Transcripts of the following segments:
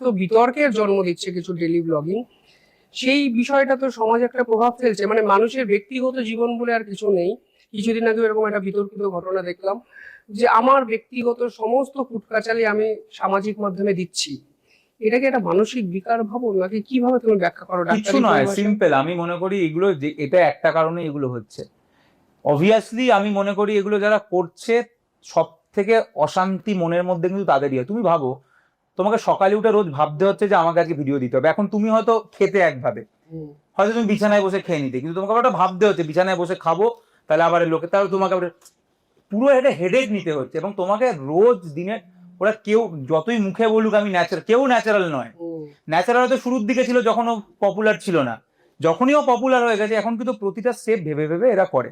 এত বিতর্কের জন্ম দিচ্ছে কিছু ডেলি ব্লগিং, সেই বিষয়টা তো সমাজে একটা প্রভাব ফেলছে। মানে মানুষের ব্যক্তিগত জীবন বলে আর কিছু নেই। কিছুদিন আগে এরকম একটা বিতর্কিত ঘটনা দেখলাম যে আমার ব্যক্তিগত সমস্ত কুটকাচালি আমি সামাজিক মাধ্যমে দিচ্ছি। এটা কি একটা মানসিক বিকার ভাবো, নাকি কিভাবে তুমি ব্যাখ্যা করো কিছু ডাক্তারি নয়, পরিভাষায়? সিম্পল। আমি মনে করি এগুলো এটা একটা কারণে এগুলো হচ্ছে। অবভিয়াসলি আমি মনে করি এগুলো যারা করছে সব থেকে অশান্তি মনের মধ্যে কিন্তু তাদেরই হয়। তুমি ভাবো, তোমাকে সকালে উঠে রোজ ভাবতে হচ্ছে যে আমাকে আজকে ভিডিও দিতে হবে। এখন তুমি হয়তো খেতে একভাবে, হয়তো তুমি বিছানায় বসে খেয়ে নিতে, কিন্তু তোমাকে আবার ভাবতে হচ্ছে বিছানায় বসে খাবো, তাহলে আবার লোকে, তাহলে তোমাকে আবার পুরো এটা হেডেক নিতে হচ্ছে। এবং তোমাকে রোজ দিনে ওরা কেউ যতই মুখে বলুক আমি ন্যাচারাল, কেউ ন্যাচারাল নয়। ন্যাচারাল তো শুরুর দিকে ছিল যখন ও পপুলার ছিল না, যখনই ও পপুলার হয়ে গেছে এখন কিন্তু প্রতিটা স্টেপ ভেবে ভেবে এরা করে।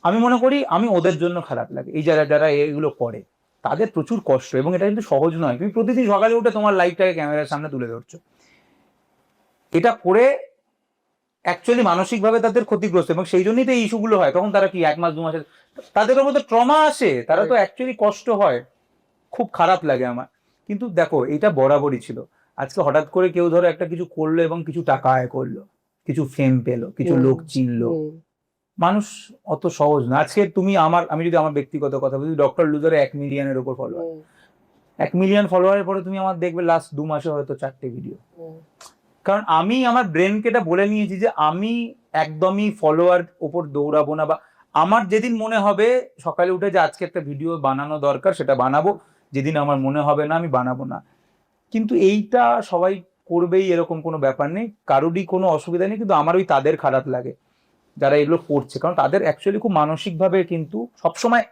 আমি মনে করি আমি ওদের জন্য খারাপ লাগে, এই যারা যারা এগুলো করে তাদের প্রচুর কষ্ট, এবং এটা কিন্তু সহজ নয়। তুমি প্রতিদিন সকালে উঠে তোমার লাইফটাকে ক্যামেরার সামনে তুলে ধরছো, এটা করে অ্যাকচুয়ালি মানসিকভাবে তাদের ক্ষতিগ্রস্ত, এবং সেই জন্যই তো এই ইস্যুগুলো হয়। তখন তারা কি 1 মাস 2 মাসে তাদের মধ্যে ট্রমা আসে, তারা তো অ্যাকচুয়ালি কষ্ট হয়, খুব খারাপ লাগে আমার। কিন্তু দেখো এটা বরাবরই ছিল। আজকে হঠাৎ করে কেউ ধরো একটা কিছু করলো এবং কিছু টাকা আয় করলো, কিছু ফেম পেলো, কিছু লোক চিনলো, মানুষ অত সহজ না। আজকে আমি যদি আমার ব্যক্তিগত কথা বলি, ডক্টর লুজারে 1 মিলিয়নের উপর ফলোয়ার, 1 মিলিয়ন ফলোয়ারের পরে তুমি আমার দেখবে লাস্ট 2 মাসে হয়তো 4টে ভিডিও। কারণ আমি আমার ব্রেনকে এটা বলে নিয়েছি যে আমি একদমই ফলোয়ার ওপর দৌড়াবো না, বা আমার যেদিন মনে হবে সকালে উঠে যে আজকে একটা ভিডিও বানানো দরকার সেটা বানাবো, যেদিন আমার মনে হবে না আমি বানাবো না। কিন্তু এইটা সবাই করবেই এরকম কোনো ব্যাপার নেই, কারোরই কোনো অসুবিধা নেই, কিন্তু আমার তাদের খারাপ লাগে যারা এগুলো করছে। কারণ তাদের অ্যাকচুয়ালি খুব মানসিকভাবে কিন্তু সবসময়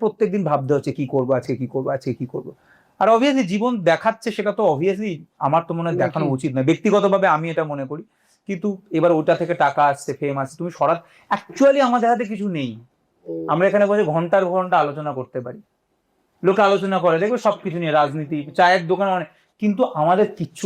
প্রত্যেকদিন ভাবতে হচ্ছে কি করবো আজকে, কি করবো আজকে, কি করবো। আর অবভিয়াসলি জীবন দেখাচ্ছে, সেটা তো অবভিয়াসলি আমার তো মনে হয় দেখানো উচিত না, ব্যক্তিগতভাবে আমি এটা মনে করি। কিন্তু এবার ওটা থেকে টাকা আসছে, ফেম আসছে, তুমি অ্যাকচুয়ালি আমাদের হাতে কিছু নেই। আমরা এখানে বসে ঘন্টার ঘন্টা আলোচনা করতে পারি, লোকে আলোচনা করে দেখবে সবকিছু নিয়ে, রাজনীতি, চায়ের দোকান, অনেক, কিন্তু আমাদের কিচ্ছু